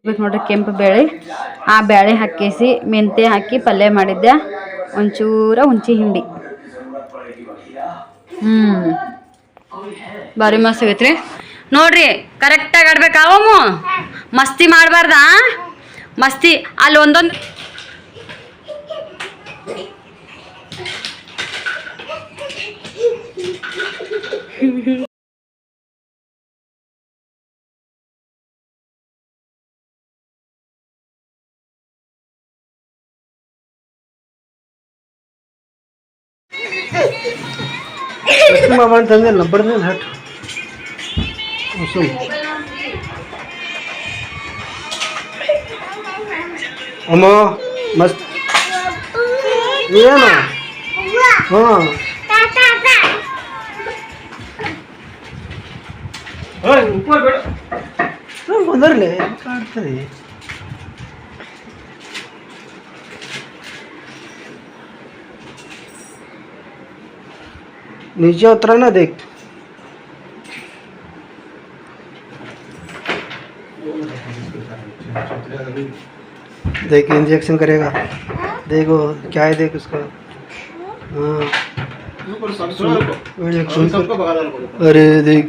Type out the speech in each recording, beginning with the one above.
ಬೇಕು ನೋಡ್ರಿ ಕೆಂಪು ಬೇಳೆ. ಆ ಬೇಳೆ ಹಾಕಿಸಿ ಮೆಂತ್ಯ ಹಾಕಿ ಪಲ್ಯ ಮಾಡಿದ್ದೆ. ಒಂಚೂರ ಹುಂಚಿ ಹಿಂಡಿ. ಭಾರಿ ಮಸ್ತ್ ಆಗೈತ್ರಿ ನೋಡ್ರಿ. ಕರೆಕ್ಟಾಗಿ ಆಡ್ಬೇಕಾವಮ್ಮ, ಮಸ್ತಿ ಮಾಡಬಾರ್ದಾ. ಮಸ್ತಿ ಅಲ್ಲಿ ಒಂದೊಂದು मामा ತಂದೆ ನಂಬರ್ನೇ ಹಟ್ ಅಮ್ಮ ಮಸ್ತ್ ಏನು ಹಾಂ ಬಂದರ್ಲಿ ಕಾಡ್ತದೆ. नीचे उतरा ना देख देख इंजेक्शन करेगा, देखो क्या है, देख उसका। हाँ अरे देख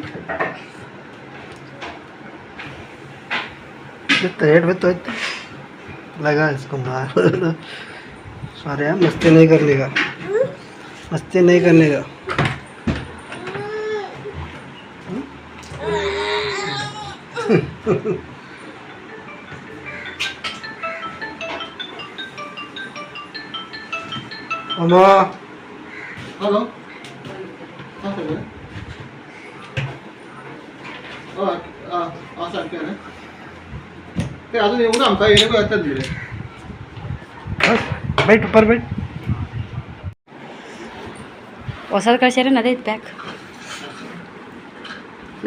हेड में तो लगा इसको मार। सारे मस्ती नहीं करने का, मस्ती नहीं करने का। अम्मा हेलो बैठ ऊपर बैठ. ಹೊಸದು ಕಳ್ಸ್ಯಾರ ಅದೇ ಇತ್ತು ಪ್ಯಾಕ್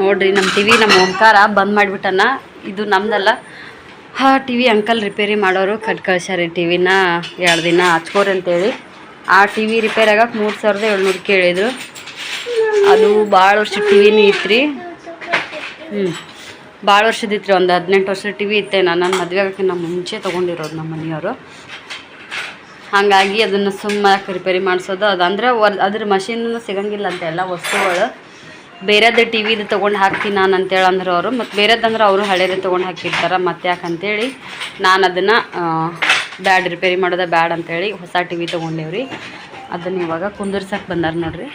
ನೋಡ್ರಿ. ನಮ್ಮ ಟಿ ವಿ ನಮ್ಮ ಓಂಕಾರ ಬಂದ್ ಮಾಡಿಬಿಟ್ಟನ. ಇದು ನಮ್ದಲ್ಲ, ಟಿ ವಿ ಅಂಕಲ್ ರಿಪೇರಿ ಮಾಡೋರು ಕಟ್ ಕಳ್ಸ್ಯಾರ ಟಿ ವಿನ. 2 ದಿನ ಹಚ್ಕೋರಿ ಅಂತೇಳಿ. ಆ ಟಿ ವಿ ರಿಪೇರಿ ಆಗಕ್ಕೆ 3700 ಕೇಳಿದ್ರು. ಅದು ಭಾಳ ವರ್ಷದ ಟಿ ವಿನೇ ಇತ್ತು. ಭಾಳ ವರ್ಷದಿತ್ತು. ಒಂದು 18 ವರ್ಷದ ಟಿ ವಿ ಇತ್ತೆ. ನನ್ನ ಮದುವೆ ಆಗೋಕ್ಕಿಂತ ಮುಂಚೆ ತೊಗೊಂಡಿರೋದು ನಮ್ಮ ಮನೆಯವರು. ಹಾಗಾಗಿ ಅದನ್ನು ಸುಮ್ಮನೆ ರಿಪೇರಿ ಮಾಡಿಸೋದು. ಅದಂದ್ರೆ ಅದ್ರ ಮಷಿನ್ನು ಸಿಗಂಗಿಲ್ಲ ಅಂತ ಎಲ್ಲ ವಸ್ತುಗಳು. ಬೇರೆದು ಟಿ ವಿದು ತೊಗೊಂಡು ಹಾಕ್ತೀನಿ ನಾನು ಅಂತೇಳಿ ಅಂದ್ರೆ ಅವರು. ಮತ್ತು ಬೇರೆದಂದ್ರೆ ಅವರು ಹಳೇದು ತೊಗೊಂಡು ಹಾಕಿರ್ತಾರೆ. ಮತ್ತೆ ಯಾಕಂತೇಳಿ ನಾನು ಅದನ್ನು ಬ್ಯಾಡ್ ರಿಪೇರಿ ಮಾಡೋದು ಬ್ಯಾಡ್ ಅಂತೇಳಿ ಹೊಸ ಟಿ ವಿ ತೊಗೊಂಡೇವ್ರಿ. ಅದನ್ನು ಇವಾಗ ಕುಂದರ್ಸಕ್ಕೆ ಬಂದಾರ ನೋಡ್ರಿ.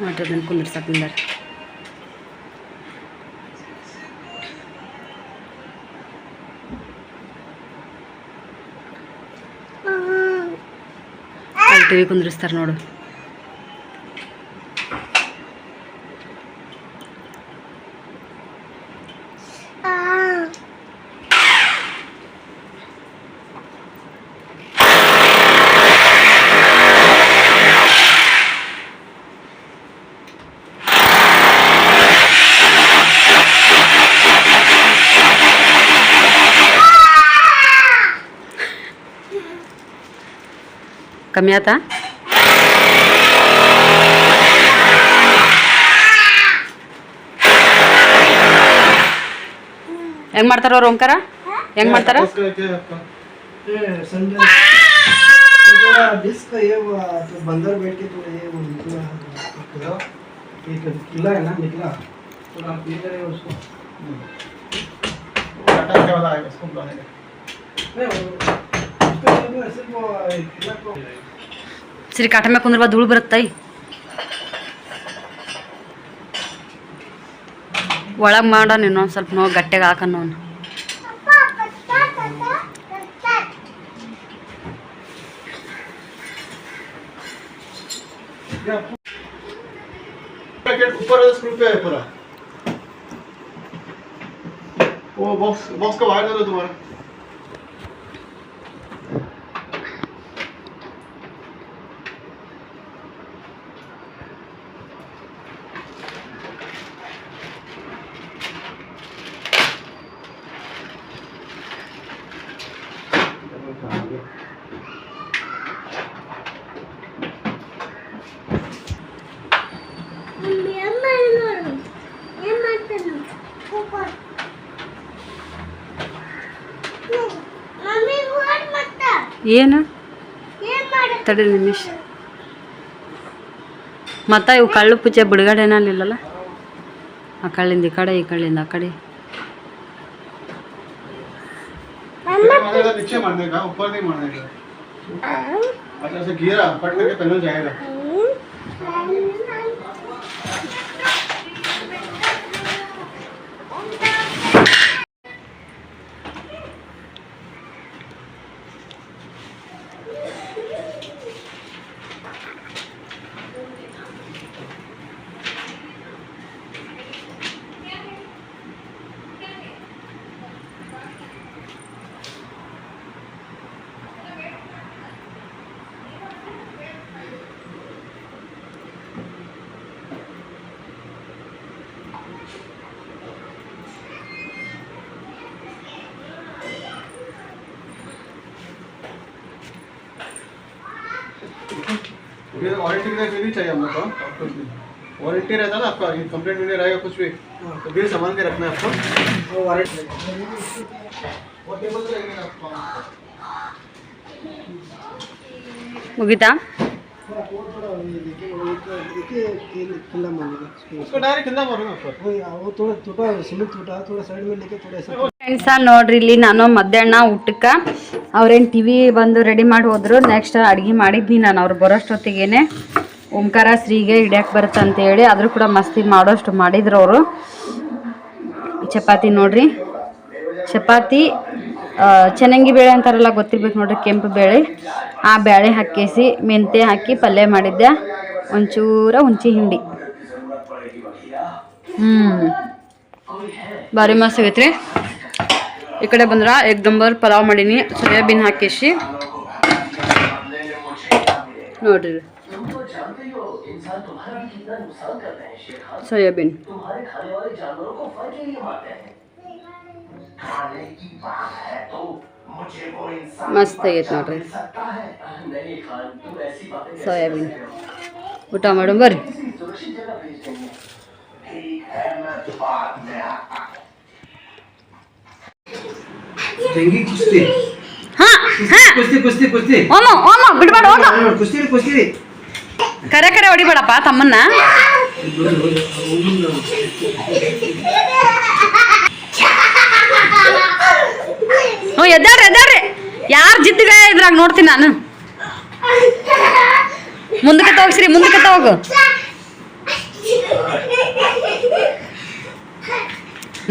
ನೋಡ್ರಿ ಅದನ್ನು ಕುಂದರ್ಸಕ್ಕೆ ಬಂದಾರ. ಟಿ ವಿ ಕುಂದ್ರಿಸ್ತಾರೆ ನೋಡು. ಕಮ್ಮಿ ಆತಾ? ಹೆಂಗ್ ಮಾಡ್ತಾರ ಅವ್ರು ಓಂಕಾರ? ಹೆಂಗ್ ಮಾಡ್ತಾರ? बंदर बैठ के थोड़ा ये किला है ना, निकला तो आप ये करें उसको काटा के वाला है उसको बुलाने का नहीं ऐसे वो किला को ಸಿರಿ ಕಾಟ ಮ್ಯಾಗ ಕುಂದ್ರ ಧೂಳು ಬರುತ್ತೈ. ಒಳಗೆ ಮಾಡೋಣ ಇನ್ನೊಂದು ಸ್ವಲ್ಪ ನೋವು ಗಟ್ಟೆಗೆ ಹಾಕೋಣ. ऊपर स्क्रू पे है पूरा वो बॉक्स का वायर दो तुम्हारा. ಏನು ತಡಿ ನಿಮಿಷ ಮತ್ತು ಇವು ಕಳ್ಳು ಪೂಜೆ ಬಿಡುಗಡೆ ಏನಿಲ್ಲಲ್ಲ ಆ ಕಳ್ಳಿಂದ ಈ ಕಡೆ ಈ ಕಳ್ಳಿಂದ ಆ ಕಡೆ नीचे मारने का ऊपर नहीं मारने का अच्छा से गिरा फट करके पहले जाएगा वारंटी का नहीं चाहिए हम लोग को वारंटी रहता है ना आपका कंप्लेंट में नहीं रहेगा कुछ भी तो बिल संभाल के रखना है आपको वारंटी वो टेबल पे रहेगा आपको मुगीता उसको डायरेक्ट किंदा मारूंगा ऊपर वो थोड़ा टूटा सीमेंट टूटा थोड़ा साइड में लेके थोड़ा ऐसा ಫ್ರೆಂಡ್ಸ ನೋಡ್ರಿ ಇಲ್ಲಿ ನಾನು ಮಧ್ಯಾಹ್ನ ಊಟಕ್ಕೆ ಅವ್ರೇನು ಟಿ ವಿ ಬಂದು ರೆಡಿ ಮಾಡಿ ಹೋದ್ರು ನೆಕ್ಸ್ಟ್ ಅಡುಗೆ ಮಾಡಿದ್ನಿ ನಾನು ಅವ್ರು ಬರೋಷ್ಟೊತ್ತಿಗೇನೆ ಓಂಕಾರ ಶ್ರೀಗೆ ಹಿಡಿಯಕ್ಕೆ ಬರುತ್ತೆ ಅಂತೇಳಿ ಆದರೂ ಕೂಡ ಮಸ್ತಿ ಮಾಡೋಷ್ಟು ಮಾಡಿದ್ರು ಅವರು ಚಪಾತಿ ನೋಡ್ರಿ ಚಪಾತಿ ಚೆನ್ನಾಗಿ ಬೇಳೆ ಅಂತಾರಲ್ಲ ಗೊತ್ತಿರ್ಬೇಕು ನೋಡ್ರಿ ಕೆಂಪು ಬೇಳೆ ಆ ಬೇಳೆ ಹಾಕೇಸಿ ಮೆಂತೆ ಹಾಕಿ ಪಲ್ಯ ಮಾಡಿದ್ದೆ ಒಂಚೂರ ಹುಂಚಿ ಹಿಂಡಿ ಭಾರಿ ಮಸ್ತ್ ಆಗೈತ್ರಿ ಈ ಕಡೆ ಬಂದ್ರೆ ಎಗ್ ನಂಬರ್ ಪಲಾವ್ ಮಾಡೀನಿ ಸೋಯಾಬೀನ್ ಹಾಕೇಸಿ ನೋಡ್ರಿ ಸೋಯಾಬೀನ್ ಮಸ್ತ್ ಆಗೈತೆ ನೋಡ್ರಿ ಸೋಯಾಬೀನ್ ಊಟ ಮಾಡೋಣ ಬರ್ರಿ जंगी कुश्ती हाँ हाँ कुश्ती कुश्ती कुश्ती ओमो ओमो बिडबाड़ होगा कुश्ती कुश्ती ಕರೆ ಕರೆ ಹೊಡಿಬೇಡಪ್ಪ ತಮ್ಮನ್ನ ಹ್ಞೂ ಎದ್ದಾಡ್ರಿ ಎದ್ದಾಡ್ರಿ ಯಾರು ಜಿದ್ದುಗ ಇದ್ರಾಗ ನೋಡ್ತೀನಿ ನಾನು ಮುಂದಕ್ಕೆ ತಗೋಗ್ಸ್ರಿ ಮುಂದಕ್ಕೆ ತಗೋಗು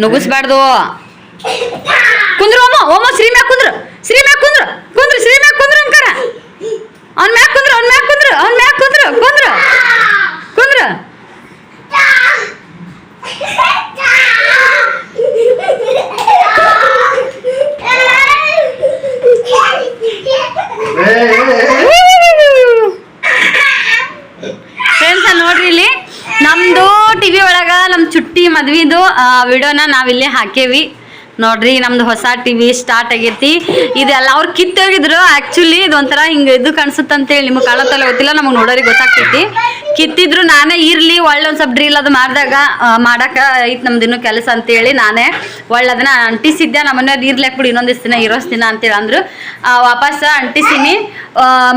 ನುಗ್ಗಿಸ್ಬಾರ್ದು ಕುಂದ್ರು ಓಮ ಓಮ ಶ್ರೀ ಮ್ಯಾಗ ಕುಂದ್ರು ಶ್ರೀ ಮ್ಯಾಗ ಕುಂದ್ರು ಕುಂದ್ರು ಶ್ರೀ ಮ್ಯಾಗ ಕುಂದ್ರು ಅಂಕರ ಅವ್ನ ಮ್ಯಾಗ ಕುಂದ್ರು ಅವ್ನ ಮ್ಯಾಗ ಕುಂದ್ರು ಅವ್ನ ಮ್ಯಾಗ ಕುಂದ್ರು ಕುಂದ್ರು ಕುಂದ್ರು ಫ್ರೆಂಡ್ಸ್ ನೋಡ್ರಿ ಇಲ್ಲಿ ನಮ್ದು ಟಿವಿ ಒಳಗ ನಮ್ ಚುಟ್ಟಿ ಮದ್ವಿದು ವಿಡಿಯೋನ ನಾವಿಲ್ಲಿ ಹಾಕೇವಿ ನೋಡ್ರಿ ನಮ್ದು ಹೊಸ ಟಿವಿ ಸ್ಟಾರ್ಟ್ ಆಗೈತಿ ಇದೆಲ್ಲ ಅವ್ರು ಕಿತ್ತೋಗಿದ್ರು ಆಕ್ಚುಲಿ ಇದು ಒಂಥರ ಹಿಂಗೆ ಇದು ಕಾಣಿಸುತ್ತೆ ಅಂತೇಳಿ ನಿಮಗೆ ಕಾಣತ್ತಲ್ಲ ಗೊತ್ತಿಲ್ಲ ನಮಗೆ ನೋಡೋರಿಗೆ ಗೊತ್ತಾಗ್ತೈತಿ ಕಿತ್ತಿದ್ರು ನಾನೇ ಇರ್ಲಿ ಒಳ್ಳೆ ಒಂದು ಸ್ವಲ್ಪ ಡ್ರಿಲ್ ಅದು ಮಾಡಿದಾಗ ಮಾಡಕ್ಕೆ ಐತೆ ನಮ್ದು ಇನ್ನೂ ಕೆಲಸ ಅಂತೇಳಿ ನಾನೇ ಒಳ್ಳೆ ಅದನ್ನ ಅಂಟಿಸಿದ್ದೆ ನಮ್ಮ ಮನೆಯವ್ರು ಇರ್ಲಾಕ್ ಬಿಡಿ ಇನ್ನೊಂದಿಷ್ಟು ದಿನ ಇರೋಷ್ಟು ದಿನ ಅಂತೇಳಿ ಅಂದ್ರು ವಾಪಸ್ ಅಂಟಿಸಿನಿ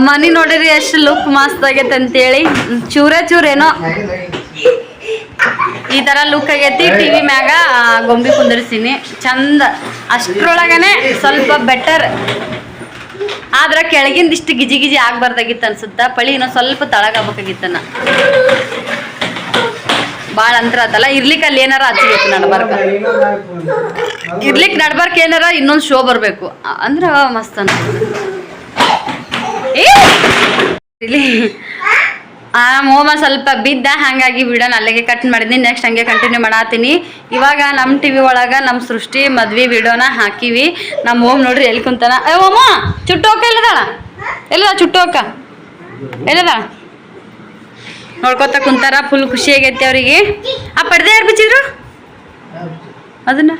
ಮನೆ ನೋಡಿರಿ ಎಷ್ಟು ಲುಕ್ ಮಸ್ತ್ ಆಗೈತೆ ಅಂತೇಳಿ ಚೂರೇನೋ ಈ ತರ ಲುಕ್ ಆಗೈತಿ ಟಿವಿ ಮ್ಯಾಗ ಗೊಂಬಿ ಕುಂದರ್ಸಿನಿ ಚಂದ ಅಷ್ಟ್ರೊಳಗನೆ ಸ್ವಲ್ಪ ಬೆಟರ್ ಆದ್ರ ಕೆಳಗಿಂದ ಇಷ್ಟು ಗಿಜಿ ಗಿಜಿ ಆಗ್ಬಾರ್ದಾಗಿತ್ತು ಅನ್ಸುತ್ತ ಪಳಿ ಇನ್ನೊಂದು ಸ್ವಲ್ಪ ತಳಗಾಗಬೇಕಾಗಿತ್ತನ ಭಾಳ ಅಂತರ ಆತಲ್ಲ ಇರ್ಲಿಕ್ಕೆ ಅಲ್ಲಿ ಏನಾರ ಹಚ್ಚಬೇಕು ನಡ್ಬಾರ್ಕ ಇರ್ಲಿಕ್ಕೆ ನಡ್ಬಾರ್ಕ ಏನಾರ ಇನ್ನೊಂದು ಶೋ ಬರಬೇಕು ಅಂದ್ರೆ ಮಸ್ತ್ ಅನ್ಸುತ್ತೆ ಇಲ್ಲಿ ಮೋಮ ಸ್ವಲ್ಪ ಬಿದ್ದ ಹಾಗಾಗಿ ವಿಡಿಯೋನ ಅಲ್ಲಿಗೆ ಕಟ್ ಮಾಡಿದ್ನಿ ನೆಕ್ಸ್ಟ್ ಹಂಗೆ ಕಂಟಿನ್ಯೂ ಮಾಡತ್ತೀನಿ ಇವಾಗ ನಮ್ಮ ಟಿವಿ ಒಳಗೆ ನಮ್ಮ ಸೃಷ್ಟಿ ಮದ್ವೆ ವಿಡಿಯೋನ ಹಾಕಿವಿ ನಮ್ಮ ಹೋಮ್ ನೋಡ್ರಿ ಎಲ್ಲಿ ಕುಂತಾನ ಓಮ ಚುಟ್ಟೋಕ ಇಲ್ಲದಾಳ ಎಲ್ಲದ ಚುಟ್ಟೋಕ ಎಲ್ಲದ ನೋಡ್ಕೊತ ಕುಂತಾರ ಫುಲ್ ಖುಷಿ ಆಗೈತಿ ಅವರಿಗೆ ಆ ಪರ್ದೆ ಯಾರು ಬಿಚ್ಚಿದ್ರು ಅದನ್ನ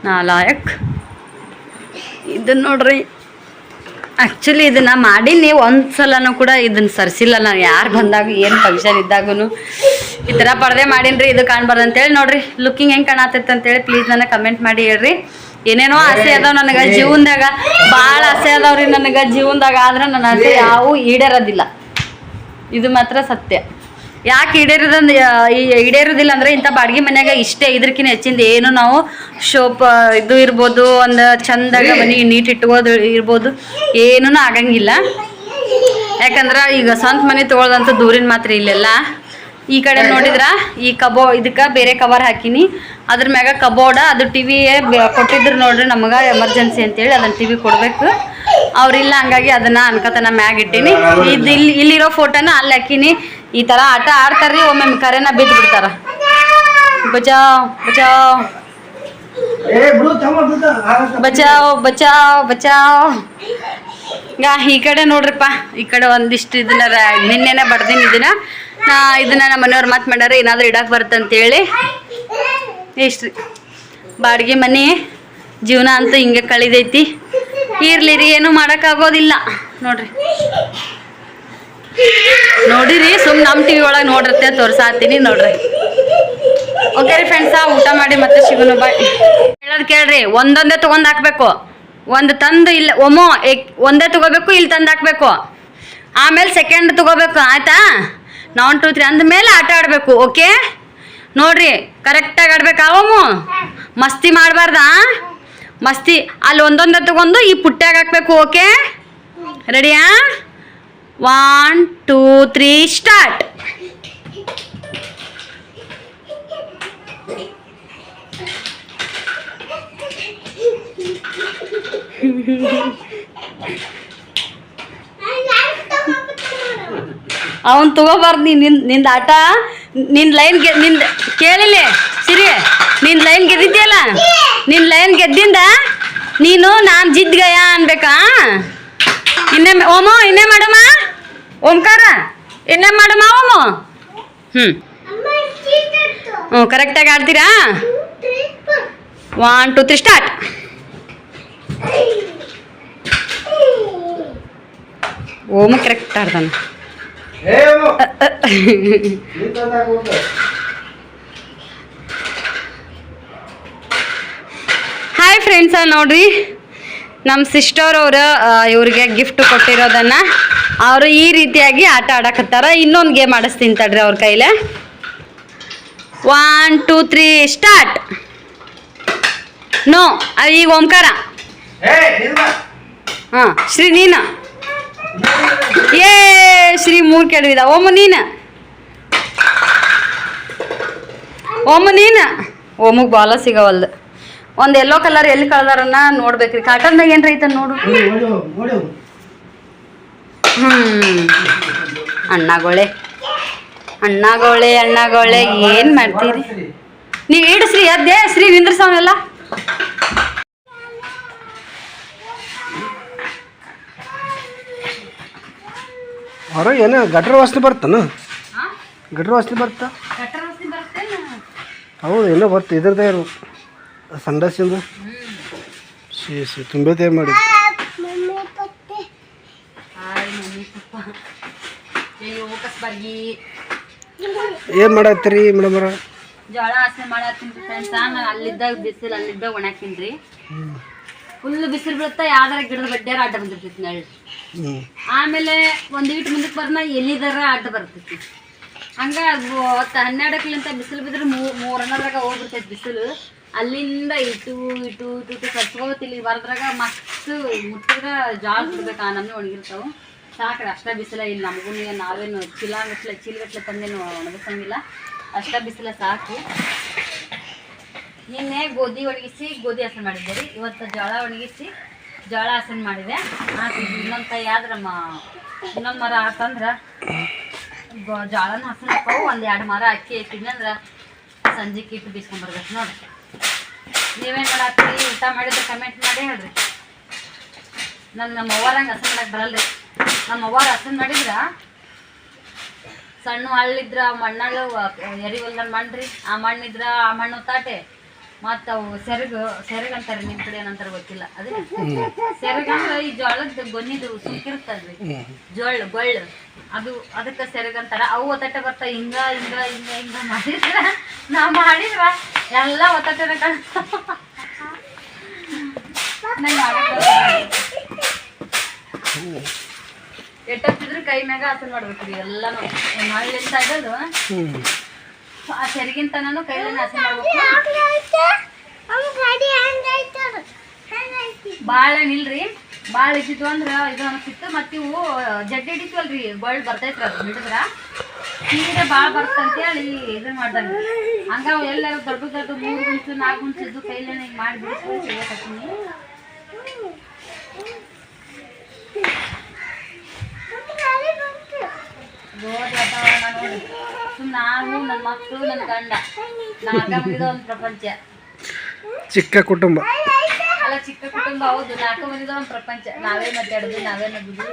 ನಾಲಾಯಕ್ ಇದನ್ನ ನೋಡ್ರಿ ಆ್ಯಕ್ಚುಲಿ ಇದನ್ನ ಮಾಡೀನಿ ಒಂದ್ಸಲನೂ ಕೂಡ ಇದನ್ನ ಸರ್ಸಿಲ್ಲ ನಾನು ಯಾರು ಬಂದಾಗ ಏನು ಫಂಕ್ಷನ್ ಇದ್ದಾಗೂ ಈ ಥರ ಪರ್ದೆ ಮಾಡೀನಿ ಇದು ಕಾಣ್ಬಾರ್ದು ಅಂತೇಳಿ ನೋಡ್ರಿ ಲುಕ್ಕಿಂಗ್ ಹೆಂಗೆ ಕಾಣತೈತೆ ಅಂತೇಳಿ ಪ್ಲೀಸ್ ನನಗೆ ಕಮೆಂಟ್ ಮಾಡಿ ಹೇಳ್ರಿ ಏನೇನೋ ಆಸೆ ಅದಾವ ನನಗೆ ಜೀವನದಾಗ, ಭಾಳ ಆಸೆ ಅದಾವ್ರಿ ನನಗೆ ಜೀವನದಾಗ. ಆದ್ರೆ ನನ್ನ ಆಸೆ ಯಾವೂ ಈಡೇರೋದಿಲ್ಲ, ಇದು ಮಾತ್ರ ಸತ್ಯ. ಯಾಕೆ ಈಡೇರೋದಿಲ್ಲ ಅಂದರೆ ಇಂಥ ಬಾಡಿಗೆ ಮನ್ಯಾಗ ಇಷ್ಟೇ, ಇದಕ್ಕಿಂತ ಹೆಚ್ಚಿಂದ ಏನು ನಾವು ಇದು ಇರ್ಬೋದು, ಒಂದು ಚಂದಾಗ ಮನೆ ನೀಟ್ ಇಟ್ಕೋದು ಇರ್ಬೋದು, ಏನೂ ಆಗಂಗಿಲ್ಲ. ಯಾಕಂದ್ರೆ ಈಗ ಸ್ವಂತ ಮನೆ ತೊಗೊಳ್ದಂತ ದೂರಿನ ಮಾತ್ರ ಇಲ್ಲೆಲ್ಲ. ಈ ಕಡೆ ನೋಡಿದ್ರ ಈ ಇದಕ್ಕೆ ಬೇರೆ ಕವರ್ ಹಾಕಿನಿ, ಅದ್ರ ಮ್ಯಾಗ ಕಬೋರ್ಡ ಅದು ಟಿವಿ ಕೊಟ್ಟಿದ್ರು ನೋಡ್ರಿ ನಮಗೆ ಎಮರ್ಜೆನ್ಸಿ ಅಂತೇಳಿ, ಅದನ್ನ ಟಿವಿ ಕೊಡ್ಬೇಕು ಅವ್ರಿಲ್ಲ, ಹಂಗಾಗಿ ಅದನ್ನ ಅನ್ಕತನ ಮ್ಯಾಗ ಇಟ್ಟೀನಿ. ಇಲ್ಲಿರೋ ಫೋಟೋನ ಅಲ್ಲಿ ಹಾಕಿನಿ. ಈ ತರ ಆಟ ಆಡ್ತಾರ್ರಿ, ಒಮ್ಮೆ ಕರೆನ ಬಿದ್ದು ಬಿಡ್ತಾರ. ಬಚಾವ್ ಬಚಾವ್ ಬಚಾವ್ ಬಚಾವ್ ಬಚಾವ್. ಈ ಕಡೆ ನೋಡ್ರಿಪ್ಪ, ಈ ಕಡೆ ಒಂದಿಷ್ಟು ಇದನ್ನ ನಿನ್ನೆನೆ ಬಡ್ದೀನಿ. ಇದನ್ನ ನಮ್ಮ ಮನೆಯವ್ರು ಮಾತು ಮಾಡ್ಯಾರ, ಏನಾದರೂ ಇಡಕ್ಕೆ ಬರ್ತಂತೇಳಿ. ಇಷ್ಟ್ರಿ ಬಾಡಿಗೆ ಮನೆ ಜೀವನ ಅಂತೂ ಹಿಂಗೆ ಕಳಿದೈತಿ. ಇರ್ಲಿ ರೀ, ಏನು ಮಾಡೋಕ್ಕಾಗೋದಿಲ್ಲ. ನೋಡಿರಿ, ಸುಮ್ಮನೆ ನಮ್ಮ ಟಿವಿ ಒಳಗೆ ನೋಡಿರುತ್ತೆ ತೋರ್ಸಾತೀನಿ ನೋಡ್ರಿ. ಓಕೆ ರೀ ಫ್ರೆಂಡ್ಸ, ಊಟ ಮಾಡಿ ಮತ್ತೆ ಸಿಗೋಣ, ಬಾಯ್. ಹೇಳೋದು ಕೇಳ್ರಿ, ಒಂದೊಂದೇ ತೊಗೊಂಡು ಹಾಕ್ಬೇಕು. ಒಂದು ತಂದು ಇಲ್ಲ ಒಂದೇ ತಗೋಬೇಕು, ಇಲ್ಲಿ ತಂದು ಹಾಕ್ಬೇಕು. ಆಮೇಲೆ ಸೆಕೆಂಡ್ ತಗೋಬೇಕು, ಆಯ್ತಾ? 1 2 3 ಅಂದಮೇಲೆ ಆಟ ಆಡಬೇಕು. ಓಕೆ ನೋಡ್ರಿ, ಕರೆಕ್ಟಾಗಿ ಆಡ್ಬೇಕಾವಮ್ಮ, ಮಸ್ತಿ ಮಾಡಬಾರ್ದಾ? ಮಸ್ತಿ ಅಲ್ಲಿ ಒಂದೊಂದೇ ತಗೊಂಡು ಈ ಪುಟ್ಟ್ಯಾಗ ಹಾಕ್ಬೇಕು. ಓಕೆ, ರೆಡಿಯಾ? 1 2 3 ಸ್ಟಾರ್ಟ್. ಅವನ್ ತಗೋಬಾರ್ದು. ನಿಂದ ಆಟ, ನಿನ್ನ ಲೈನ್ ಕೇಳಿಲ್ಲ ಸಿರಿ, ನಿನ್ನ ಲೈನ್ ಗೆದ್ದಿದ್ಯಲ್ಲ, ನಿನ್ನ ಲೈನ್ ಗೆದ್ದಿಂದ ನೀನು ನಾನು ಜಿದ್ಗಯ ಅನ್ಬೇಕಾ? ಇನ್ನೇ ಮಾಡಮ್ಮ ಓಂಕಾರ, ಇನ್ನೇ ಮಾಡಮ್ಮ ಓಮು. ಕರೆಕ್ಟಾಗಿ ಆಡ್ತೀರಾ? 1 2 3 ಸ್ಟಾರ್ಟ್. ಓಮು ಕರೆಕ್ಟ್ ಆಡ್ತಾನ. ಹಾಯ್ ಫ್ರೆಂಡ್ಸ, ನೋಡ್ರಿ ನಮ್ಮ ಸಿಸ್ಟರ್ ಅವರು ಇವ್ರಿಗೆ ಗಿಫ್ಟ್ ಕೊಟ್ಟಿರೋದನ್ನ ಅವರು ಈ ರೀತಿಯಾಗಿ ಆಟ ಆಡಕತ್ತಾರ. ಇನ್ನೊಂದು ಗೇಮ್ ಆಡಿಸ್ತೀನಿ ತಡ್ರಿ ಅವ್ರ ಕೈಲೇ. 1 2 3 ಸ್ಟಾರ್ಟ್. ನೋ, ಈಗ ಓಂಕಾರ. ಹಾಂ ಶ್ರೀ ನೀನು. ಶ್ರೀ 3 ಕೆಡವಿದ. ನೀನು ಓಮಗ್ ಬಾಲ ಸಿಗವಲ್ದು. ಒಂದು ಯೆಲ್ಲೋ ಕಲರ್ ಎಲ್ಲಿ ಕಳ್ದಾರನ್ನ ನೋಡ್ಬೇಕ್ರಿ. ಕಾಟನ್ದಾಗ ಏನ್ರ ಐತ ನೋಡು. ಅಣ್ಣಗೋಳೆ ಏನು ಮಾಡ್ತೀರಿ ನೀವು? ಇಡ್ಸ್ರಿ ಅದೇ ಶ್ರೀ ನಿಂದ್ರಸವನೆಲ್ಲ. ಹೊರಗೆ ಏನೋ ಗಟ್ರ ವಾಸನೆ ಬರ್ತಾನ? ಗಟ್ರ ವಾಸನೆ ಬರ್ತಾ? ಹೌದು, ಏನೋ ಬರ್ತ ಇದ್ರದ್ದೇ ಸಂಡಾಸಿಂದ ತುಂಬೇ ಮಾಡಿ. ಏನು ಮಾಡತ್ತೀರಿ ಮೇಡಮರ? ಜೋಳ ಹಸೆ ಮಾಡತ್ತೀನಿ ಫ್ರೆಂಡ್ಸ. ನಾನು ಅಲ್ಲಿದ್ದಾಗ ಬಿಸಿಲು, ಅಲ್ಲಿದ್ದಾಗ ಒಣಾಕ್ತೀನಿ. ಫುಲ್ ಬಿಸಿಲು ಬೀಳುತ್ತಾ, ಯಾವ್ದಾರ ಗಿಡದ ಬಡ್ಡ್ಯಾರ ಅಡ್ಡ ಬಂದಿರ್ತೈತಿ ನಳ್ಳಿ. ಆಮೇಲೆ ಒಂದು ಈಟ್ ಮುಂದಕ್ಕೆ ಬರ್ನ ಎಲ್ಲಿದಾರ ಅಡ್ಡ ಬರ್ತೈತಿ. ಹಂಗೆ 12 ಬಿಸಿಲು ಬಿದ್ರೆ 3 ಅನ್ನೋದ್ರಾಗ ಹೋಗ್ಬಿಡ್ತೈತಿ ಬಿಸಿಲು. ಅಲ್ಲಿಂದ ಇಟ್ಟು ಕರ್ಸ್ಕೋತಿಲ್ಲಿ ಬರದ್ರಾಗ ಮಸ್ತ್ ಮುಟ್ಟಿದ್ರೆ ಜಾಳ ಬಿಡ್ಬೇಕು. ನಮ್ಮನೆ ಒಣಗಿರ್ತಾವೆ ಸಾಕ್ರಿ. ಅಷ್ಟ ಬಿಸಿಲ ಇಲ್ಲ ನಮಗೂ. ನಾವೇನು ಚೀಲಗಟ್ಲೆ ತಂದೇನು ಒಣಗಿಸಂಗಿಲ್ಲ. ಅಷ್ಟ ಬಿಸಿಲ ಸಾಕು. ನಿನ್ನೆ ಗೋಧಿ ಒಣಗಿಸಿ ಗೋಧಿ ಹಸನ್ ಮಾಡಿದ್ದೆ ರೀ. ಇವತ್ತು ಜೋಳ ಒಣಗಿಸಿ ಜೋಳ ಹಸನ್ ಮಾಡಿದೆ. ಇನ್ನೊಂದು ಕೈ ಆದ್ರೆ ಇನ್ನೊಂದು ಮರ ಹಾಕಂದ್ರೆ ಜೋಳನ ಹಸನ್ ಹಾಕವು. 1-2 ಮರ ಅಕ್ಕಿ ಇಟ್ಟಿದ್ನಿ ಅಂದ್ರೆ ಸಂಜೆಗೆ ಇಟ್ಟು ಬಿಸ್ಕೊಂಡ್ಬರ್ಬೇಕು ನೋಡ್ರಿ. ನೀವೇನು ಮಾಡತ್ತೀರಿ? ಊಟ ಮಾಡಿದ್ರೆ ಕಮೆಂಟ್ ಮಾಡಿ ಹೇಳ್ರಿ. ನಮ್ಮ ಅವ್ವರಂಗೆ ಹಸನ್ ಮಾಡಕ್ಕೆ ಬರಲ್ರಿ. ನಮ್ಮ ಅವ್ವಾರು ಹಸನ್ ಮಾಡಿದ್ರೆ ಸಣ್ಣ ಹಳ್ಳಿದ್ರ ಮಣ್ಣಲ್ಲಿ ಎರಿ ಹೊಲ್ದಲ್ಲಿ ಮಣ್ಣ್ರಿ. ಆ ಮಣ್ಣಿದ್ರ ಆ ಮಣ್ಣು ತಾಟೆ ಮತ್ತು ಅವು ಸೆರಗು ಅಂತಾರೆ. ನಿಮ್ಮ ಕಡೆ ಏನಂತಾರೆ ಗೊತ್ತಿಲ್ಲ. ಅದೇ ಸೆರಗಂದ್ರೆ ಈ ಜೋಳದ ಗೊನ್ನಿದು ಸುಕ್ಕಿರ್ತಲ್ರಿ, ಗೊಳ್ಳು ಅದು, ಅದಕ್ಕೆ ಸೆರಗಂತಾರ. ಅವು ಒತ್ತಟೆ ಬರ್ತಾವ. ಹಿಂಗ ಮಾಡಿದ್ರ ನಾವು ಮಾಡಿದ್ರ ಎಲ್ಲ ಒತ್ತಟೆನ ಕಾಣ್ತಾವ. ನಂಗೆ ಮಾಡಕ್ಕೆ ಎಟ್ಟತ್ತಿದ್ರು ಕೈ ಮ್ಯಾಗ ಹಸನ್ ಮಾಡ್ಬೇಕ್ರಿ ಎಲ್ಲಾನು ಮಳೆಯಿಂದ ಇಡೋದು ಆ ಸೆರಗಿನ ಕೈಲೇ ಹಸನ್ ಮಾಡ್ಬೇಕು. ಭಾಳ ಇಲ್ರಿ, ಭಾಳ ಇದ್ದಿದ್ವು ಅಂದ್ರೆ ಇದು ಅನಿಸ್ತಿತ್ತು. ಮತ್ತು ಇವು ಜಡ್ಡಿ ಹಿಡಿತೀವಲ್ರಿ ಗೋಲ್ಡ್ ಬರ್ತೈತ್ರಿ ಅದು ಹಿಡಿದ್ರ ಸೀರೆ ಭಾಳ ಬರ್ತಂತೇಳಿ ಇದನ್ನ ಮಾಡ್ದಂಗೆ ಹಂಗ ಎಲ್ಲರೂ ದೊಡ್ಡ ದೊಡ್ಡ 3 ಗುಂಚು 4 ಗುಂಚು ಇದ್ದು ಕೈಲೇ ಹಿಂಗೆ ಮಾಡಿ ಬಿಡಿಸ್ಕೊಂಡು ಸಿಗಕತ್ತೀನಿ. ಗೋಧಿ ವಾತಾವರಣ ನೋಡಿ ನಾನು ನನ್ನ ಮಕ್ಕಳು ನನ್ನ ಗಂಡ ನಾಗ ಮುಗಿದ ಒಂದು ಪ್ರಪಂಚ. ಚಿಕ್ಕ ಕುಟುಂಬ ಅಲ್ಲ, ಚಿಕ್ಕ ಕುಟುಂಬ ಹೌದು. 4 ಮಂದಿದ ಒಂದು ಪ್ರಪಂಚ. ನಾವೇ ಮಾತಾಡೋದು, ನಾವೇ ನಗುದು,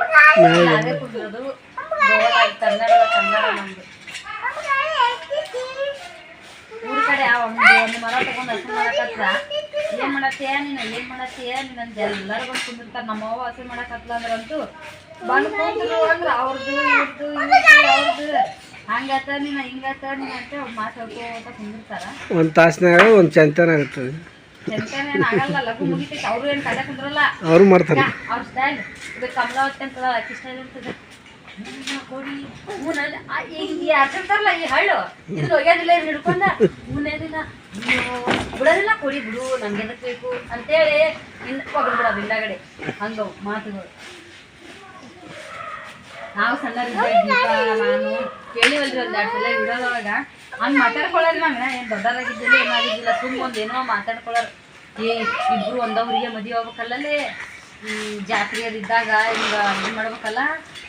ನಾವೇ ಕುಡಿಯೋದು. ಕನ್ನಡ ನಮ್ದು. ಊರ ಕಡೆ ಒಂದು ಮರ ತಗೊಂಡು ಹಸು ಮಾಡಕತ್ರ ಏನ್ ಮಾಡತ್ತೀಯ ನೀನು ಅಂತ ಎಲ್ಲರೂ ಬಂದು ಕುಂದಿರ್ತಾರೆ. ನಮ್ಮವ್ವ ಹಸು ಮಾಡಕತ್ಲ ಅಂದ್ರಂತೂ ಬಂದು ಕೂತರು ಅಂದ್ರೆ ಅವ್ರದ್ದು ಇವ್ರದ್ದು ಹಂಗಾತ ನೀನು ಹಿಂಗಾತ ನೀನು ಅಂತ ಮಾತಾಡ್ಕೋತ ಕುಂದಿರ್ತಾರ. ಒಂದು ತಾಸಿನಾಗ ಒಂದು ಚಂತನ ಆಗುತ್ತದೆ. ಚೆಂತನೇನು ಆಗಲ್ಲ, ಲಘು ಮುಗಿತೈತಿ. ಅವರು ಏನು ಕಡೆ ಕುಂದ್ರಲ್ಲ, ಅವರು ಮಾಡ್ತಾರೆ. ಅವ್ರ ಸ್ಟೈಲ್ ಇದು ಕಮಲಾವತಿ ಅಂತದ, ಅಕ್ಕಿ ಸ್ಟೈಲ್ ಇರ್ತದೆ. ಕೊಡಿ ಹಿಂಗೆ ಯಾರ್ತಾರಲ್ಲ ಈ ಹಳ್ಳು ಇದು ಒಗ್ಯೋದಿಲ್ಲ ಹಿಡ್ಕೊಂಡ ಮುನ್ನೇದಿಲ್ಲ ಬಿಡೋದಿಲ್ಲ, ಕೊಡಿ ಬಿಡು ನಮ್ಗೆ ಎದಕ್ಕೆ ಬೇಕು ಅಂತೇಳಿ ಒಗ್ದು ಬಿಡೋದು ಹಿಂದಾಗಡೆ. ಹಂಗವು ಮಾತುಗಳು. ನಾವು ಸಣ್ಣರಿದ್ದಾಗ ನಾನು ಕೇಳಿವಲ್ರಿ ಒಂದು 2 ಸಲ ವಿಡಿಯೋದೊಳಗೆ ಹಂಗೆ ಮಾತಾಡ್ಕೊಳ್ಳೋದು. ನಂಗೆ ಏನು ದೊಡ್ಡದಾಗಿದ್ದಿಲ್ಲ ಏನಾಗಿದ್ದಿಲ್ಲ, ತುಂಬ ಒಂದು ಏನೋ ಮಾತಾಡ್ಕೊಳ್ಳೋರು. ಇಬ್ರು ಒಂದವ್ರಿಗೆ ಮದುವೆ ಹೋಗ್ಬೇಕಲ್ಲೇ, ಜಾತ್ರೆಯರಿದ್ದಾಗ ಹಿಂಗೆ ಇದು ಮಾಡ್ಬೇಕಲ್ಲ,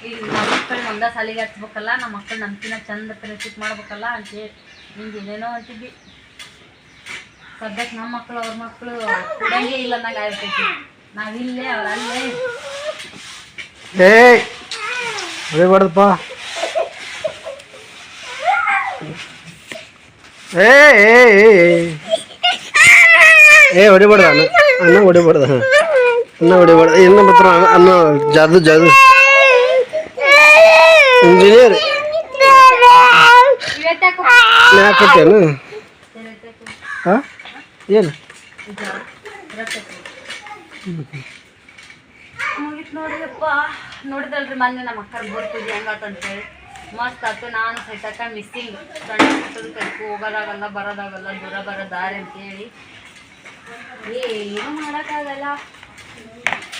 ಈಗ ನಮ್ಮ ಮಕ್ಕಳು ಒಂದ ಸಾಲಿಗೆ ಹಚ್ಬೇಕಲ್ಲ, ನಮ್ಮ ಮಕ್ಕಳು ನಮ್ಕಿನ್ನ ಚಂದ ಪ್ರೇಕ್ಷಿತ್ ಮಾಡ್ಬೇಕಲ್ಲ ಅಂತೇಳಿ ಹಿಂಗೆ ಏನೇನೋ ಅಂತಿದ್ವಿ. ಸದ್ಯಕ್ಕೆ ನಮ್ಮ ಮಕ್ಕಳು ಅವ್ರ ಮಕ್ಕಳು ಕೊಡಂಗೆ ಇಲ್ಲ ಅನ್ನಂಗೆ ಆಗಿರ್ತೈತಿ. ನಾವಿಲ್ಲೇ ಅವ್ರು ಅಲ್ಲೇ. ಹೊಡಿಬಾರ್ದಪ್ಪ. ಹೊಡಿಬಾರ್ದ ಅನ್ನ ಹೊಡಿಬಾರ್ದ ಅನ್ನ ಹೊಡಿಬಾರ್ದು. ಇನ್ನು ಮಾತ್ರ ಅನ್ನ ಜಾದು ಇಂಜಿನಿಯರ್ ಹಾಕತ್ತೇನು? ಹಾಂ ಏನು ಮುಗಿತ್ ನೋಡ್ರಿಯಪ್ಪ. ನೋಡಿದಲ್ರಿ ಮೊನ್ನೆ ನಮ್ಮ ಅಕ್ಕರ್ ಬರ್ತಿದ್ವಿ ಹೆಂಗಾತಂತೇಳಿ ಮಸ್ತ್ ಆಯ್ತು. ನಾನು ಸೈತಕ್ಕ ಮಿಸ್ಸಿಂಗ್ ಸಣ್ಣ ಪುಟ್ಟದ ಕೈಕು ಹೋಗೋದಾಗಲ್ಲ ಬರೋದಾಗಲ್ಲ, ದೂರ ಬರೋ ದಾರಿ ಅಂತೇಳಿ ಏನು ಮಾಡೋಕ್ಕಾಗಲ್ಲ.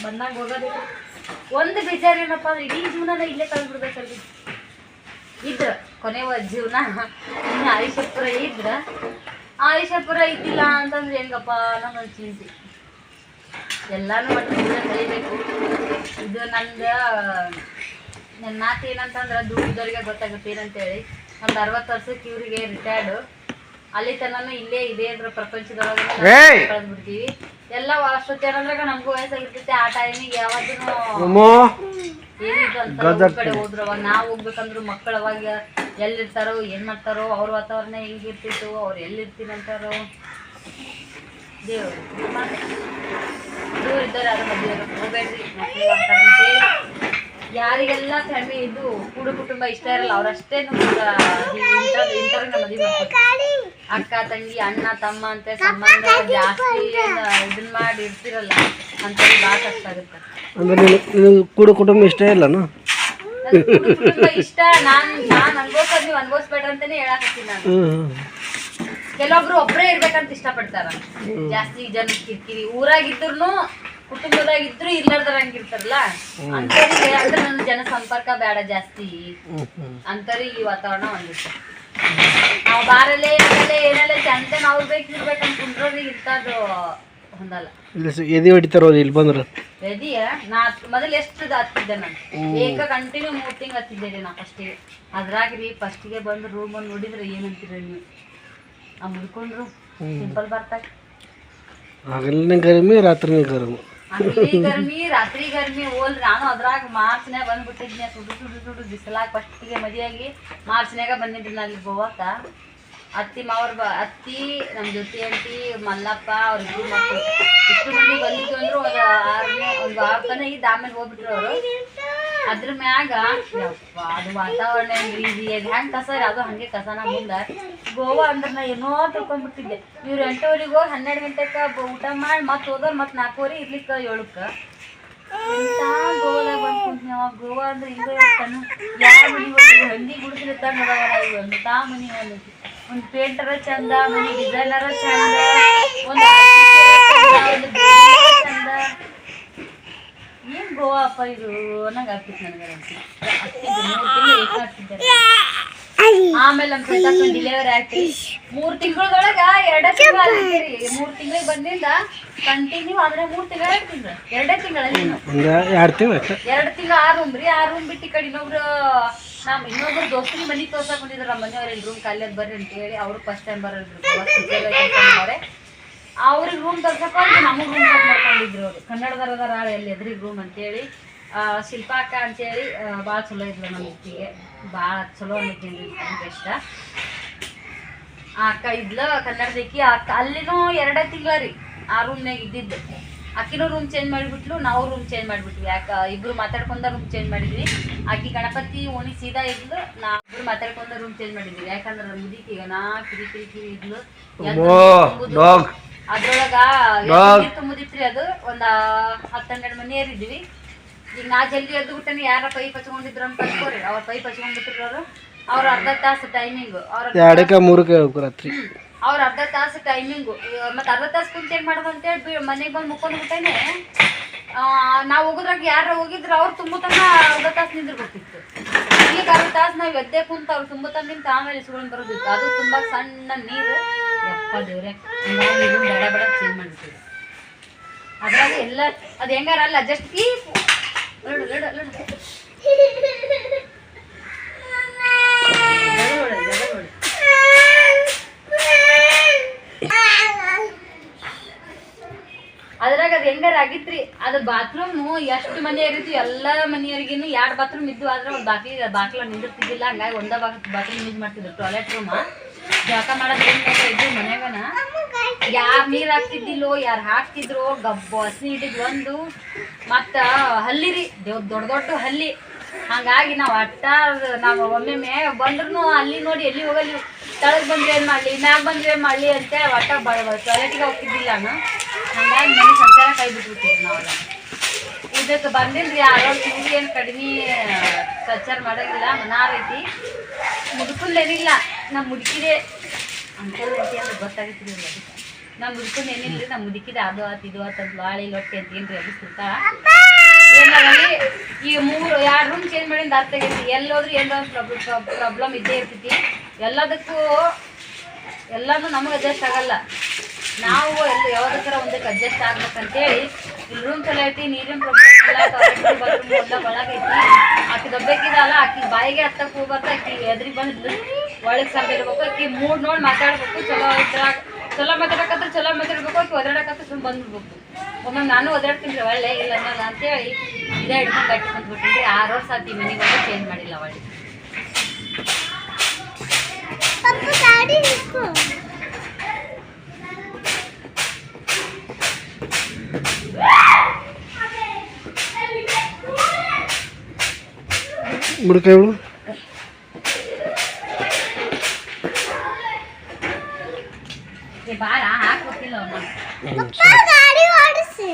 ಬಂದಾಗ ಹೋಗೋದು ಒಂದು ಬೇಜಾರೇನಪ್ಪ ಅಂದ್ರೆ ಇಡೀ ಜೀವನನ ಇಲ್ಲೇ ಕಳ್ಬಿಡ್ಬೇಕಲ್ರಿ. ಇದ್ರ ಕೊನೆಯ ಜೀವನ ಇನ್ನು ಆಯುಷ್ಯಪುರ ಇದ್ರ ಆಯುಷ್ಯಪುರ ಇದ್ದಿಲ್ಲ ಅಂತಂದ್ರೆ ಹೆಂಗಪ್ಪ ನಮ್ಮೊಂದು ಚಿಂತೆ. ಎಲ್ಲಾನು ಒಟ್ಟು ಜೀವನ ಕಲಿಬೇಕು. ಇದು ನನ್ನ ಮಾತು ಏನಂತಂದ್ರೆ ದುಡ್ಡಿದವ್ರಿಗೆ ಗೊತ್ತಾಗುತ್ತೆ ಏನಂತೇಳಿ. ಒಂದು 60 ವರ್ಷಕ್ಕೆ ಇವರಿಗೆ ರಿಟೈರ್ಡು. ಅಲ್ಲಿ ತನೂ ಇಲ್ಲೇ ಇದೇ ಇದ್ರ ಪ್ರಪಂಚದೊಳಗೆ ಕಳೆದ್ಬಿಡ್ತೀವಿ. ಎಲ್ಲ ಅಷ್ಟೊತ್ತು ಏನಂದ್ರಾಗ ನಮಗೂ ವಯಸ್ಸಾಗಿರ್ತೈತೆ. ಆ ಟೈಮಿಗೆ ಯಾವಾಗೂ ಏನಿದ್ರು ಅಂತ ಕಡೆ ಹೋದ್ರು. ಅವಾಗ ನಾವು ಹೋಗ್ಬೇಕಂದ್ರು ಮಕ್ಕಳು ಅವಾಗ ಎಲ್ಲಿರ್ತಾರೋ ಏನು ಮಾಡ್ತಾರೋ, ಅವ್ರ ವಾತಾವರಣ ಹೆಂಗಿರ್ತಿತ್ತು, ಅವ್ರು ಎಲ್ಲಿರ್ತೀನಂತಾರೋ. ದೇವರು ದೂರ ಇದ್ದಾರೆ ಅದು ಮದುವೆ ಹೋಗ್ಬೇಡ್ರಿ ಮಕ್ಕಳು ಅಂತಾರೆ ಅಂತೇಳಿ. ಯಾರಿಗೆಲ್ಲ ಫ್ಯಾಮಿಲಿ ಇದು ಕೂಡು ಕುಟುಂಬ ಇಷ್ಟ ಇರಲ್ಲ ಅವರಷ್ಟೇ ಇಂಥವ್ರಿಗೆ ಮದುವೆ ಮಾಡ್ತಾರೆ. ಅಕ್ಕ ತಂಗಿ ಅಣ್ಣ ತಮ್ಮ ಅಂತ ಸಂಬಂಧ ಜಾಸ್ತಿ ಇದನ್ನ ಮಾಡಿ ಇರ್ತಿರಲ್ಲ ಅಂತೇಳಿ ಭಾಳ ಕಷ್ಟ ಆಗುತ್ತೆ. ಕೂಡು ಕುಟುಂಬ ಇಷ್ಟ ಇಲ್ಲನು? ಕುಟುಂಬ ಇಷ್ಟ. ನಾನು ಅನ್ಭವಿಸೋದು ನೀವು ಅನ್ಭವಿಸ್ಬೇಡ್ರಿ ಅಂತಾನೆ ಹೇಳಕತ್ತೀನಿ ನಾನು. ಕೆಲವೊಬ್ರು ಒಬ್ಬರೇ ಇರ್ಬೇಕಂತ ಇಷ್ಟಪಡ್ತಾರ. ಜಾಸ್ತಿ ಜನ ಕಿರಿಕಿರಿ ಊರಾಗಿದ್ರು ಕುಟುಂಬದಾಗಿದ್ರು ಇರ್ಲಾರ್ದಾರ ಹಂಗಿರ್ತಾರಲ್ಲ ಅಂತವ್ರಿಗೆ ಅಂದ್ರೆ ನನ್ನ ಜನ ಸಂಪರ್ಕ ಬೇಡ ಜಾಸ್ತಿ ಅಂತವ್ರಿಗೆ ಈ ವಾತಾವರಣ ಒಂದಿಷ್ಟ. ನಾವು ಬಾರಲ್ಲೇ ಏನಲ್ಲೇ ಚಂತೆ ನಾವು ಇರ್ಬೇಕಂತ ಕುಂಡ್ರೋರಿಗೆ ಇಂಥದ್ದು ಹೊಂದಲ್ಲ. ಎದಿ ಹೊಡಿತಾರ ಇಲ್ಲಿ ಬಂದ್ರು ಎದಿಯ ನಾ ಮೊದಲು ಎಷ್ಟು ಹತ್ತಿದ್ದೆ ನಾನು ಏಕ ಕಂಟಿನ್ಯೂ 3 ತಿಂಗಳು ಹತ್ತಿದ್ದೆ ನಾ ಫಸ್ಟಿಗೆ. ಅದ್ರಾಗ್ರಿ ಫಸ್ಟಿಗೆ ಬಂದು ರೂಮ್ ನೋಡಿದ್ರೆ ಏನಂತೀರ ನೀವು? ಆ ಮುಡ್ಕೊಂಡ್ರು ಸಿಂಪಲ್ ಬರ್ತಾರೆ. ಹಗಲಿನ ಗರ್ಮಿ ರಾತ್ರಿನೇ ಗರ್ಮಿ, ಗರ್ಮಿ ರಾತ್ರಿ ಗರ್ಮಿ ಹೋಲ್ರಿ. ನಾನು ಅದ್ರಾಗ ಮಾರ್ಚ್ನಾಗ ಬಂದ್ಬಿಟ್ಟಿದ್ನೆ. ಸುಡು ಬಿಸಿಲಾಗ ಫಸ್ಟಿಗೆ ಮದುವೆಯಾಗಿ ಮಾರ್ಚ್ನಾಗ ಬಂದಿದ್ರಿ ನಾನು ಇಲ್ಲಿ ಗೋವಾಕ. ಅತ್ತಿ ಮಾವ್ರ ಅತ್ತಿ ನಮ್ಮ ಜೊತೆ ಅಂಟಿ ಮಲ್ಲಪ್ಪ ಅವ್ರಿಬ್ರು ಮಕ್ಕಳು ಇಷ್ಟು ಮಂದಿ ಬಂದಿದ್ದು ಅಂದ್ರು ಒಂದು 6 ತನ ಇದ್ದು ಆಮೇಲೆ ಹೋಗ್ಬಿಟ್ರು ಅವರು. ಅದ್ರ ಮ್ಯಾಗ ಯಪ್ಪ ಅದು ವಾತಾವರಣ ಹೆಂಗ್ರಿ ಇದು ಹೆಂಗ್ ಕಸ ಅದು ಹಂಗೆ ಕಸನ ಮುಂದ ಗೋವಾ ಅಂದ್ರೆ ನಾ ಏನೋ ತಿಳ್ಕೊಂಡ್ಬಿಟ್ಟಿದ್ದೆ. ಇವ್ರು 8:00 ಹೋಗಿ 12 ಗಂಟೆಗೆ ಊಟ ಮಾಡಿ ಮತ್ತೆ ಹೋದವ್ರು ಮತ್ತೆ 4:00 ಇರ್ಲಿಕ್ಕೆ 7ಕ್ಕೆ ಎಂತ ಗೋವಾದಾಗ ಬಂದು ಕುಂತ್ನಿ. ಅವಾಗ ಗೋವಾ ಅಂದ್ರೆ ಹಿಂಗ ಇರ್ತಾನ ಯಾವ ಮನಿ ಹಂದಿ ಗುಡಿಸಿರ್ತಾನ ಇವು ಎಂತ ಮನಿ ಒಂದು ಪೇಂಟರ ಚಂದ, ಮನಿ ಡಿಸೈನರ ಚಂದ, ಒಂದು ಚಂದ. ಏನ್ ಗೋವಾ ಅಪ್ಪ ಇದು ಅನ್ನಂಗೆ ಆಗ್ತಿತ್ತು ನನಗೆ. ಆಮೇಲೆ ನಮ್ಮ ಸ್ವಂತ ಡಿಲಿವರಿ ಆಗ್ತಿ 3 ತಿಂಗಳೊಳಗ 2 ತಿಂಗಳು ಆಗ್ತೀರಿ. 3 ತಿಂಗಳಿಗೆ ಬಂದಿಂದ ಕಂಟಿನ್ಯೂ ಆದ್ರೆ 3 ತಿಂಗಳು ಆಗ್ತಿದ್ರು. 2 ತಿಂಗಳಲ್ಲಿ 2 ತಿಂಗಳು 2 ತಿಂಗಳು 6 ರೂಮ್ ರೀ. 6 ರೂಮ್ ಬಿಟ್ಟು ಈ ಕಡೆ ಇನ್ನೊಬ್ರು ದೋಸ್ತಿ ಮನೆ ತೋರ್ಸಕ್ ಬಂದಿದ್ರು. ನಮ್ಮ ಮನೆಯವ್ರು ಇಲ್ಲಿ ರೂಮ್ ಖಾಲಿ ಬರ್ರಿ ಅಂತ ಹೇಳಿ ಅವರು ಫಸ್ಟ್ ಟೈಮ್ ಬರೋದ್ರು. ಅವ್ರಿಗೆ ರೂಮ್ ತರ್ಸಕೊಂಡು ನಮಗೆ ರೂಮ್ ತರ್ಸಿ ಮಾಡ್ಕೊಂಡಿದ್ರು. ಅವರು ಕನ್ನಡದವರ ಎಲ್ಲಿ ಎದ್ರಿಗೆ ರೂಮ್ ಅಂತೇಳಿ ಶಿಲ್ಪಾಕ ಅಂತೇಳಿ ಭಾಳ ಚಲೋ ಇದ್ಲು ನಮ್ಮ ಅಕ್ಕಿಗೆ. ಭಾಳ ಚಲೋ ಅನ್ನಿದ್ದೀನಿ ನನಗೆ ಇಷ್ಟ. ಆ ಅಕ್ಕ ಇದ್ಲು ಕನ್ನಡದಕ್ಕಿ. ಅಕ್ಕ ಅಲ್ಲಿನೂ 2 ತಿಂಗಳ ರೀ ಆ ರೂಮ್ನಾಗ ಇದ್ದಿದ್ದು. ಅಕ್ಕಿನೂ ರೂಮ್ ಚೇಂಜ್ ಮಾಡಿಬಿಟ್ಲು, ನಾವು ರೂಮ್ ಚೇಂಜ್ ಮಾಡಿಬಿಟ್ವಿ. ಯಾಕೆ ಇಬ್ರು ಮಾತಾಡ್ಕೊಂಡ ರೂಮ್ ಚೇಂಜ್ ಮಾಡಿದ್ವಿ. ಆಕಿ ಗಣಪತಿ ಓಣಿ ಸೀದಾ ಇದ್ಲು, ನಾವಿಬ್ರು ಮಾತಾಡ್ಕೊಂಡ ರೂಮ್ ಚೇಂಜ್ ಮಾಡಿದ್ವಿ. ಯಾಕಂದ್ರೆ ಮುದಿಕಿ ಈಗ ನಾ ಕಿರಿ ಇದ್ಲು. ಅದ್ರೊಳಗ ನೀರು ತುಂಬುದಿತ್ರಿ. ಅದು ಒಂದು 10-12 ಮನೆಯರಿದ್ವಿ. ಈಗ ನಾ ಜಲ್ದಿ ಎದ್ದು ಬಿಟ್ಟನೆ ಯಾರ ಪೈಪ್ ಹಚ್ಕೊಂಡಿದ್ರು ಅಂತ ಕಳ್ಸ್ಕೋರಿ. ಅವ್ರ ಪೈಪ್ ಹಚ್ಕೊಂಡ್ಬಿಟ್ರು ಅವ್ರು ಅರ್ಧ ತಾಸು ಟೈಮಿಂಗು. ಅವ್ರ ಅರ್ಧ ತಾಸು ಟೈಮಿಂಗು. ಮತ್ತೆ ಅರ್ಧ ತಾಸು ಕುಂತ ಏನ್ ಮಾಡೋದು ಅಂತೇಳಿ ಮನೆಗೆ ಬಂದು ಮುಕ್ಕೊಂಡು ಬಿಟ್ಟೇನೆ. ನಾವು ಹೋಗೋದ್ರಾಗ ಯಾರ ಹೋಗಿದ್ರು ಅವ್ರು ತುಂಬತನ ಅರ್ಧ ತಾಸು ನಿಂದಿರ್ಬೇಕಿತ್ತು. ಈಗ ಅರ್ಧ ತಾಸು ನಾವು ಎದ್ದೆ ಕುಂತ ಅವ್ರು ತುಂಬತನ ನಿಂತ ಆಮೇಲೆ ಇಸ್ಕೊಂಡು ಬರೋದಿತ್ತು. ಅದು ತುಂಬಾ ಸಣ್ಣ ನೀರು. ಯಪ್ಪ ದೇವ್ರೆ, ಹಂಗಾಗಿ ಬೇಡ ಬೇಡ ಚೇಂಜ್ ಮಾಡಿರ್ತೀವಿ. ಅದ್ರಾಗ ಎಲ್ಲ ಅದು ಹೆಂಗಾರ ಅಲ್ಲ ಜಸ್ಟ್ ಈ ಅದ್ರಾಗ ಅದು ಹೆಂಗಾರ ಆಗಿತ್ರಿ. ಅದು ಬಾತ್ರೂಮ್ ಎಷ್ಟು ಮನೆಯರಿದ್ದು ಎಲ್ಲ ಮನೆಯವರಿಗಿನ್ನು 2 ಬಾತ್ರೂಮ್ ಇದ್ದು. ಆದ್ರೆ ಒಂದು ಬಾಕ್ಲ ನಿಂದಿರ್ತಿದ್ದಿಲ್ಲ. ಹಂಗಾಗಿ ಒಂದ ಬಾತ್ರೂಮ್ ಯೂಸ್ ಮಾಡ್ತಿದ್ರು. ಟಾಯ್ಲೆಟ್ ರೂಮ್ ಜಳಕ ಮಾಡೋದು ಇದ್ದು ಮನ್ಯಾಗನ ಯಾರು ನೀರು ಹಾಕ್ತಿದ್ದಿಲ್ಲೋ ಯಾರು ಹಾಕ್ತಿದ್ರು ಗಬ್ಬು ಹಸಿ ಹಿಡಿದ್ ಒಂದು. ಮತ್ತು ಹಲ್ಲಿ ರೀ ದೊಡ್ಡ ಹಲ್ಲಿ. ಹಾಗಾಗಿ ನಾವು ನಾವು ಒಮ್ಮೆ ಬಂದ್ರೂ ಅಲ್ಲಿ ನೋಡಿ ಎಲ್ಲಿ ಹೋಗಲ್ಲಿ ತಳಗ್ ಬಂದ್ರೆ ಏನು ಮಾಡಲಿ ಮ್ಯಾಗ ಬಂದ್ರೆ ಏನು ಮಾಡಲಿ ಅಂತೇಳಿ ಟಾಯ್ಲೆಟಿಗೆ ಹೋಗ್ತಿದ್ದಿಲ್ಲ ನಾನು. ಹಂಗಾಗಿ ಮನೆ ಸಂಚಾರ ಕೈ ಬಿಟ್ಬಿಡ್ತೀವಿ ನಾವೆಲ್ಲ. ಇದಕ್ಕೆ ಬಂದಿಲ್ರಿ ಆರೋಗ್ಯ ಏನು ಕಡಿಮೆ ಸಂಚಾರ ಮಾಡೋಂಗಿಲ್ಲ. ಮನಾರ್ ಐತಿ ಮುದುಕಲ್ಲೇನಿಲ್ಲ. ನಮ್ಮ ಮುದುಕಿದೆ ಅಂಕಲ್ ಐತಿ ಅಂದ್ರೆ ಗೊತ್ತಾಗತ್ರಿ. ನಮ್ಮ ಮುದುಕನ್ ಏನಿಲ್ಲ. ನಮ್ಮ ಮುದುಕಿದೆ ಅದು ಆತು ಇದು ಆತಂದು ಬಾಳೆ ಲೊಟ್ಟೆ ಅಂತ ಏನ್ರಿ ಎಬ್ಬಿಸ್ತಿರ್ತಾಳ. ಏನಾಗಲಿ ಈ 2 ರೂಮ್ ಚೇಂಜ್ ಮಾಡಿಂದ ಅರ್ಥ ಆಗೈತಿ. ಎಲ್ಲೋದ್ರೂ ಏನೋ ಪ್ರಾಬ್ಲಮ್ ಇದ್ದೇ ಇರ್ತೈತಿ. ಎಲ್ಲನೂ ನಮಗೆ ಅಡ್ಜಸ್ಟ್ ಆಗಲ್ಲ. ನಾವು ಯಾವುದಕ್ಕಾರ ಒಂದಕ್ಕೆ ಅಡ್ಜಸ್ಟ್ ಆಗ್ಬೇಕಂತೇಳಿ ಇಲ್ಲಿ ರೂಮ್ ಚಲೋ ಐತಿ. ನೀರಿನ ಪ್ರಾಬ್ಲಮ್ ಇಲ್ಲ. ಟಾಯ್ಲೆಟ್ ಬಾತ್ರೂಮ್ ಎಲ್ಲ ಒಳಗೈತಿ. ಆಕಿ ದೊಡ್ಡಕ್ಕಿದಲ್ಲ ಆಕಿ ಬಾಯಿಗೆ ಹತ್ತಕ್ಕೆ ಹೋಗ್ಬಾರ್ದು. ಆಕಿ ಎದ್ರಿಗೆ ಬಂದು ಒಳಗೆ ಸರ್ದಿರ್ಬೇಕು. ಆಕಿ ಮೂಡ್ ನೋಡಿ ಮಾತಾಡ್ಬೇಕು. ಚಲೋ ಮಾತಾಡಕತ್ರ ಚಲೋ ಮಾತಾಡ್ಬೇಕು. ಆಕಿ ಒದಾಡಕತ್ರ ಸುಮ್ಮನೆ ಬಂದ್ಬಿಡ್ಬೇಕು. ಒಮ್ಮೆ ನಾನು ಒದಾಡ್ತೀನಿ ರೀ ಒಳ್ಳೆ ಇಲ್ಲ ಅನ್ನೋಲ್ಲ ಅಂತೇಳಿ ಇದೇ ಹಿಡ್ಕೊಂಡು ಗಟ್ಟಿ ಬಂದ್ಬಿಟ್ಟಿರಿ. 6 ವರ್ಷ ಆತಿ ಮನೆಗೆ ಚೇಂಜ್ ಮಾಡಿಲ್ಲ ಒಳ್ಳೆ. ಮುಡ್ಕೈಗಳು ಬಾರ ಹಾಕ್ಬಿಟ್ಟಿಲ್ಲ ಗಾಡಿ ಓಡಿಸಿ